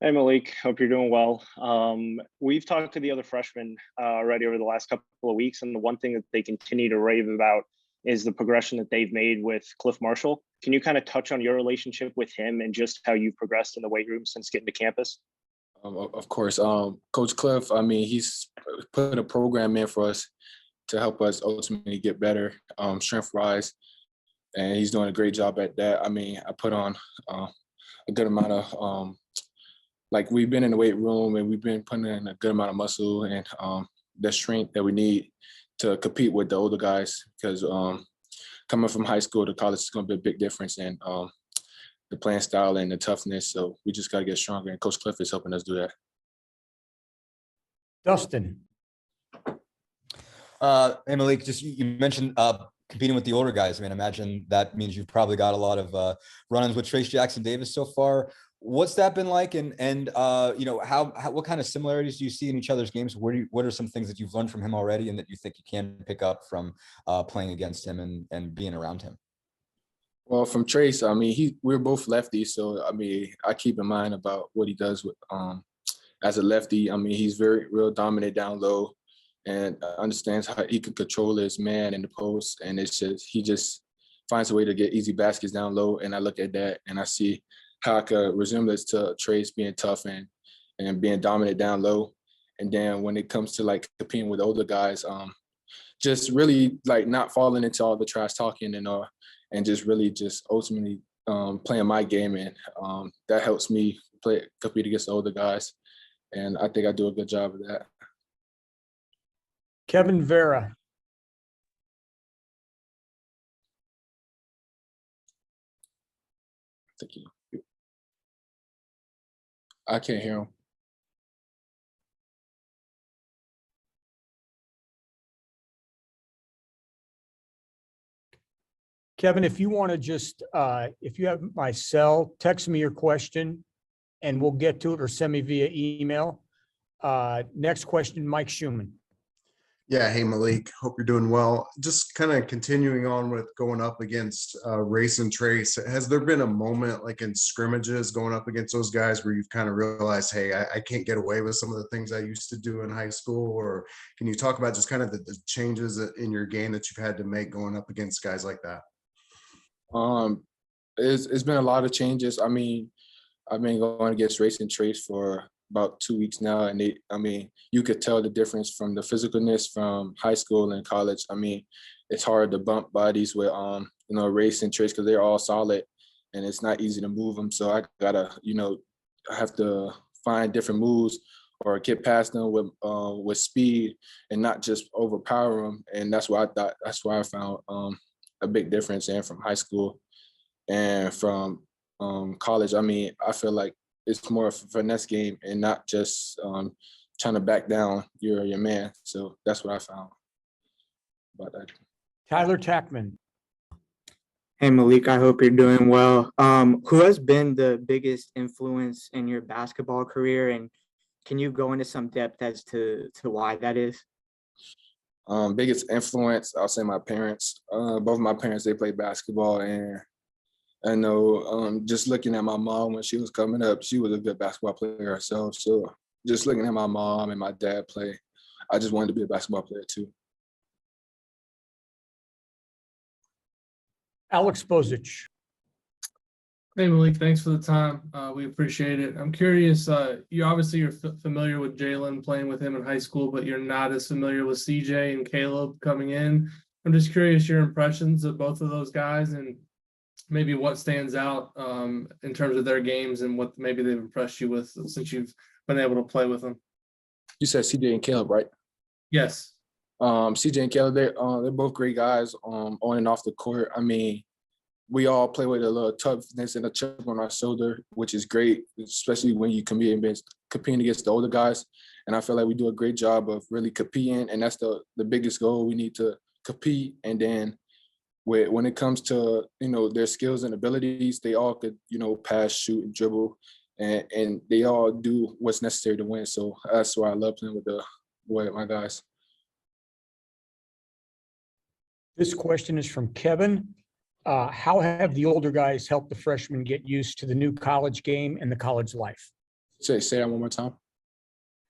Hey Malik, hope you're doing well. We've talked to the other freshmen already over the last couple of weeks, and the one thing that they continue to rave about is the progression that they've made with Cliff Marshall. Can you kind of touch on your relationship with him and just how you've progressed in the weight room since getting to campus? Of course, Coach Cliff. I mean, he's put a program in for us to help us ultimately get better, strength wise, and he's doing a great job at that. I mean, I put on a good amount of like we've been in the weight room and we've been putting in a good amount of muscle and the strength that we need to compete with the older guys because coming from high school to college is going to be a big difference in the playing style and the toughness. So we just got to get stronger, and Coach Cliff is helping us do that. Dustin. Hey Malik, just you mentioned competing with the older guys. I mean, imagine that means you've probably got a lot of run-ins with Trace Jackson Davis so far. What's that been like? And you know, how what kind of similarities do you see in each other's games? What are some things that you've learned from him already and that you think you can pick up from playing against him and being around him? Well, from Trace, I mean, we're both lefties, so I mean, I keep in mind about what he does with as a lefty. I mean, he's very real dominant down low, and understands how he can control his man in the post, and it's just he just finds a way to get easy baskets down low. And I look at that, and I see how I could resemblance to Trace being tough and being dominant down low. And then when it comes to like competing with older guys, just really like not falling into all the trash talking and just really just ultimately playing my game, and that helps me compete against the older guys, and I think I do a good job of that. Kevin Vera. Thank you. I can't hear him. Kevin, if you want to just, if you have my cell, text me your question and we'll get to it, or send me via email. Next question, Mike Schumann. Yeah, hey Malik, hope you're doing well. Just kind of continuing on with going up against Race and Trace. Has there been a moment like in scrimmages going up against those guys where you've kind of realized, hey, I can't get away with some of the things I used to do in high school? Or can you talk about just kind of the changes in your game that you've had to make going up against guys like that? It's been a lot of changes. I mean, I've been going against Race and Trace for about 2 weeks now, and I mean, you could tell the difference from the physicalness from high school and college. I mean, it's hard to bump bodies with Race and Trace because they're all solid, and it's not easy to move them. So I gotta I have to find different moves or get past them with speed and not just overpower them. And that's why I found a big difference in from high school and from college. I mean, I feel like it's more of a finesse game and not just trying to back down your man. So that's what I found about that. Tyler Tackman. Hey Malik, I hope you're doing well. Who has been the biggest influence in your basketball career, and can you go into some depth as to why that is? Biggest influence, I'll say my parents. Both my parents, they play basketball, and I know just looking at my mom when she was coming up, she was a good basketball player herself. So just looking at my mom and my dad play, I just wanted to be a basketball player too. Alex Bozich. Hey Malik, thanks for the time. We appreciate it. I'm curious, you're familiar with Jalen, playing with him in high school, but you're not as familiar with CJ and Caleb coming in. I'm just curious your impressions of both of those guys and maybe what stands out in terms of their games and what maybe they've impressed you with since you've been able to play with them. You said CJ and Caleb, right? Yes. CJ and Caleb, they're both great guys on and off the court. I mean, we all play with a little toughness and a chip on our shoulder, which is great, especially when you competing against the older guys. And I feel like we do a great job of really competing, and that's the biggest goal. We need to compete, and then when it comes to their skills and abilities, they all could pass, shoot, and dribble, and they all do what's necessary to win. So that's why I love playing with my guys. This question is from Kevin. How have the older guys helped the freshmen get used to the new college game and the college life? Say that one more time.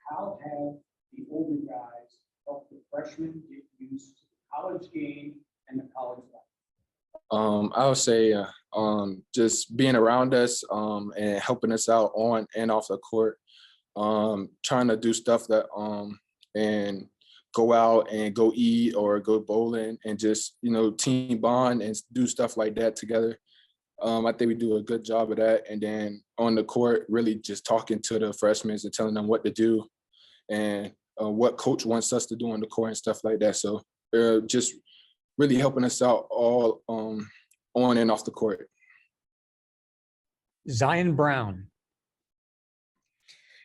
How have the older guys helped the freshmen get used to the college game and the college life? I would say just being around us and helping us out on and off the court, trying to do stuff that and go out and go eat or go bowling and just, team bond and do stuff like that together. I think we do a good job of that. And then on the court, really just talking to the freshmen and telling them what to do and what coach wants us to do on the court and stuff like that. So just really helping us out all on and off the court. Zion Brown.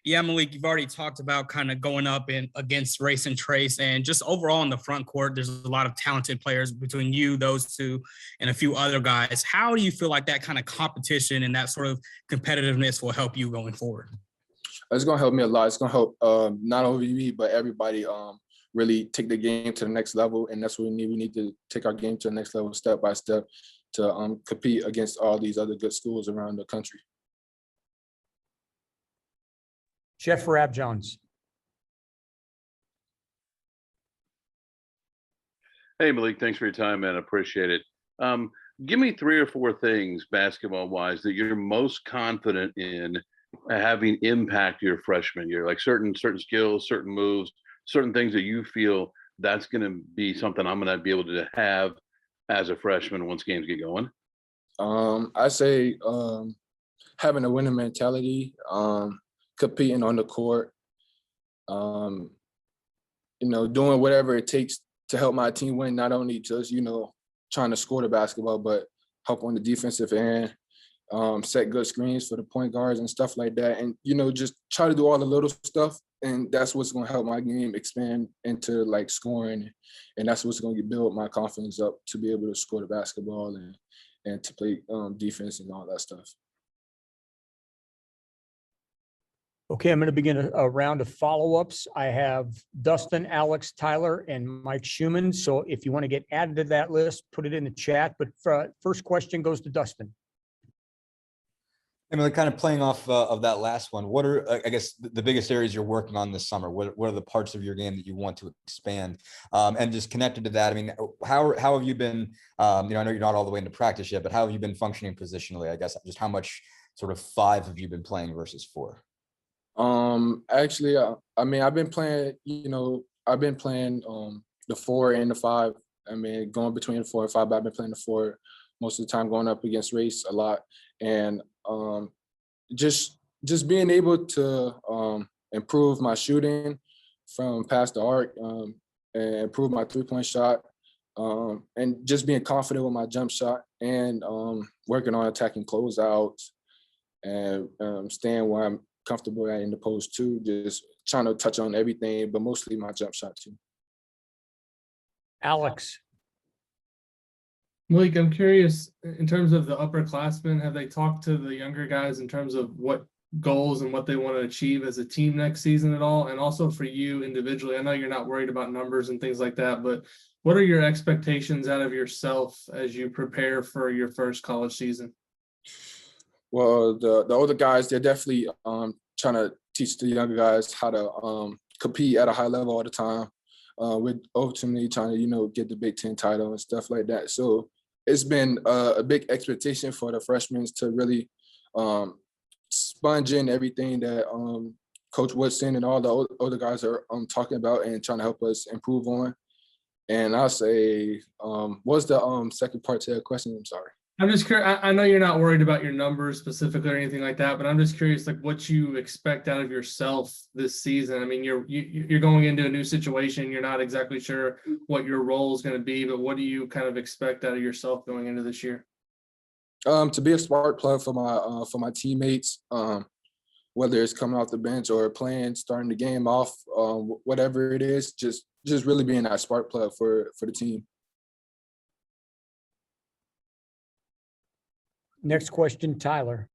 Yeah, Malik, you've already talked about kind of going up and against Race and Trace, and just overall in the front court, there's a lot of talented players between you, those two, and a few other guys. How do you feel like that kind of competition and that sort of competitiveness will help you going forward? It's going to help me a lot. It's going to help not only me, but everybody really take the game to the next level. And that's what we need. We need to take our game to the next level step by step to compete against all these other good schools around the country. Jeff Rabjohns. Hey, Malik, thanks for your time, man. I appreciate it. Give me 3 or 4 things basketball-wise that you're most confident in having impact your freshman year, like certain skills, certain moves, certain things that you feel that's going to be something I'm going to be able to have as a freshman once games get going. I say having a winning mentality, competing on the court, doing whatever it takes to help my team win, not only just, trying to score the basketball, but help on the defensive end, set good screens for the point guards and stuff like that. And, just try to do all the little stuff. And that's what's going to help my game expand into like scoring. And that's what's going to build my confidence up to be able to score the basketball and to play defense and all that stuff. Okay, I'm going to begin a round of follow-ups. I have Dustin, Alex, Tyler, and Mike Schumann. So if you want to get added to that list, put it in the chat. But first question goes to Dustin. I mean, kind of playing off of that last one, what are, I guess, the biggest areas you're working on this summer? What are the parts of your game that you want to expand? And just connected to that, I mean, how have you been, I know you're not all the way into practice yet, but how have you been functioning positionally? I guess just how much sort of 5 have you been playing versus 4? Actually, I've been playing, the 4 and the 5. I mean, going between the 4 and 5, but I've been playing the 4 most of the time, going up against Race a lot. And just being able to improve my shooting from past the arc and improve my 3-point shot and just being confident with my jump shot and working on attacking closeouts and staying where I'm comfortable at in the post too, just trying to touch on everything, but mostly my jump shot too. Alex. Malik, I'm curious, in terms of the upperclassmen, have they talked to the younger guys in terms of what goals and what they want to achieve as a team next season at all? And also for you individually, I know you're not worried about numbers and things like that, but what are your expectations out of yourself as you prepare for your first college season? Well, the older guys, they're definitely trying to teach the younger guys how to compete at a high level all the time. We're ultimately trying to, get the Big Ten title and stuff like that. So it's been a big expectation for the freshmen to really sponge in everything that Coach Woodson and all the older guys are talking about and trying to help us improve on. And I'll say, what's the second part to that question? I'm sorry. I'm just curious. I know you're not worried about your numbers specifically or anything like that, but I'm just curious, like what you expect out of yourself this season. I mean, you're going into a new situation. You're not exactly sure what your role is going to be, but what do you kind of expect out of yourself going into this year? To be a spark plug for my teammates, whether it's coming off the bench or playing, starting the game off, whatever it is, just really being that spark plug for the team. Next question, Tyler.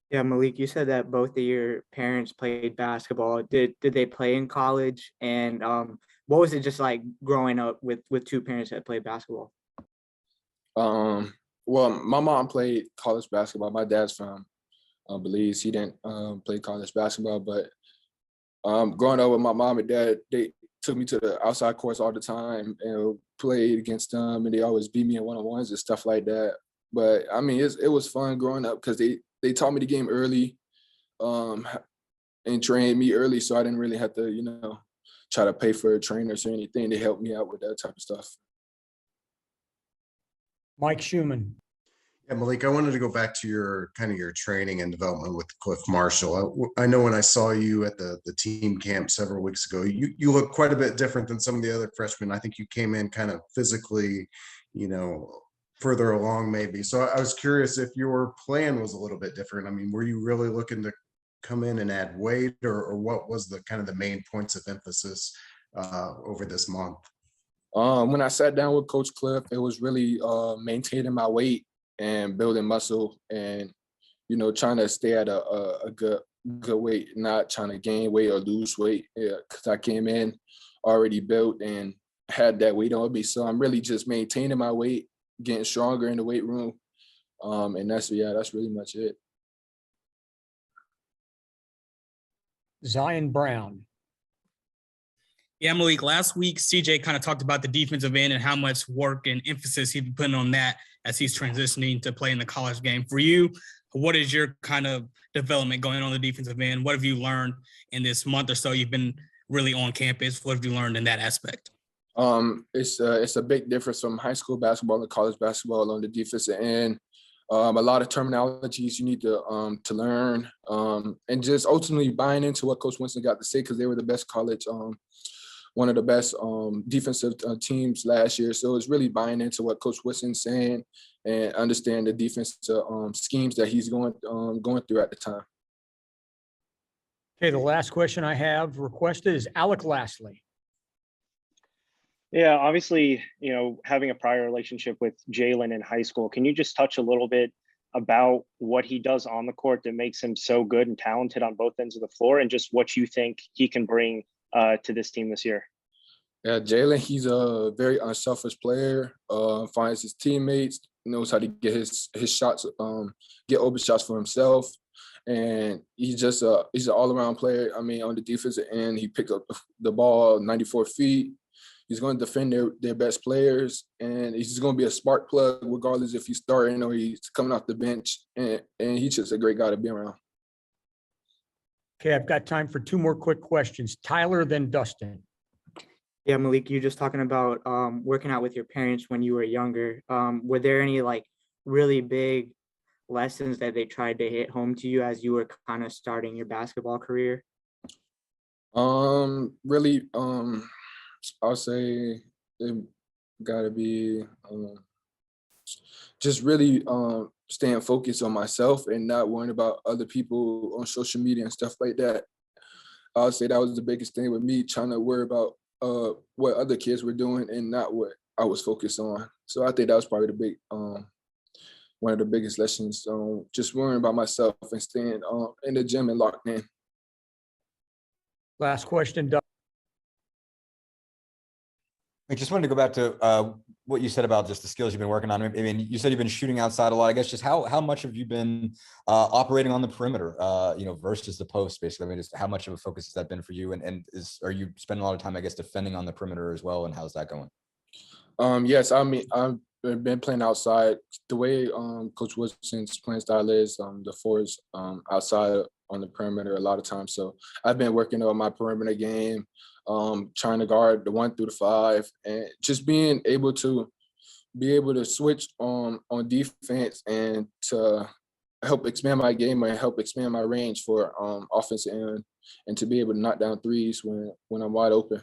Yeah, Malik, you said that both of your parents played basketball. Did they play in college? And what was it just like growing up with 2 parents that played basketball? Well, my mom played college basketball. My dad's from believes. He didn't play college basketball, but growing up with my mom and dad, they took me to the outside courts all the time and played against them, and they always beat me in one-on-ones and stuff like that. But I mean, it was fun growing up because they taught me the game early, and trained me early, so I didn't really have to, try to pay for trainers or anything. They helped me out with that type of stuff. Mike Schumann. Yeah, Malik, I wanted to go back to your training and development with Cliff Marshall. I know when I saw you at the team camp several weeks ago, you look quite a bit different than some of the other freshmen. I think you came in kind of physically, further along maybe. So I was curious if your plan was a little bit different. I mean, were you really looking to come in and add weight, or what was the kind of the main points of emphasis over this month? When I sat down with Coach Cliff, it was really maintaining my weight and building muscle, and trying to stay at a good weight, not trying to gain weight or lose weight. Yeah, because I came in already built and had that weight on me, so I'm really just maintaining my weight, getting stronger in the weight room, and that's really much it. Zion Brown. Yeah, Malik, last week, CJ kind of talked about the defensive end and how much work and emphasis he's been putting on that as he's transitioning to play in the college game. For you, what is your kind of development going on the defensive end? What have you learned in this month or so you've been really on campus? What have you learned in that aspect? It's a big difference from high school basketball and college basketball on the defensive end. A lot of terminologies you need to learn, and just ultimately buying into what Coach Winston got to say, because they were the best college, one of the best defensive teams last year. So it's really buying into what Coach Winston's saying and understand the defensive schemes that he's going through at the time. Okay, the last question I have requested is Alec Lastly. Yeah, obviously, having a prior relationship with Jalen in high school, can you just touch a little bit about what he does on the court that makes him so good and talented on both ends of the floor, and just what you think he can bring to this team this year? Yeah, Jalen, he's a very unselfish player, finds his teammates, knows how to get his shots, get open shots for himself. And he's an all-around player. I mean, on the defensive end, he picked up the ball 94 feet. He's going to defend their best players, and he's just going to be a spark plug regardless if he's starting or he's coming off the bench. And he's just a great guy to be around. Okay, I've got time for two more quick questions. Tyler, then Dustin. Yeah, Malik, you just talking about working out with your parents when you were younger. Were there any really big lessons that they tried to hit home to you as you were kind of starting your basketball career? Really, I'll say it gotta be just really staying focused on myself and not worrying about other people on social media and stuff like that. I'll say that was the biggest thing with me, trying to worry about what other kids were doing and not what I was focused on. So I think that was probably the big one of the biggest lessons. Just worrying about myself and staying in the gym and locked in. Last question, Doug. I just wanted to go back to what you said about just the skills you've been working on. I mean, you said you've been shooting outside a lot. I guess just how much have you been operating on the perimeter, versus the post, basically? I mean, just how much of a focus has that been for you? And are you spending a lot of time, I guess, defending on the perimeter as well? And how's that going? Yes, I mean, I've been playing outside. The way Coach Wilson's playing style is, the fours outside on the perimeter a lot of times. So I've been working on my perimeter game, trying to guard the 1 through the 5, and just being able to switch on defense and to help expand my game and help expand my range for offense and to be able to knock down threes when I'm wide open.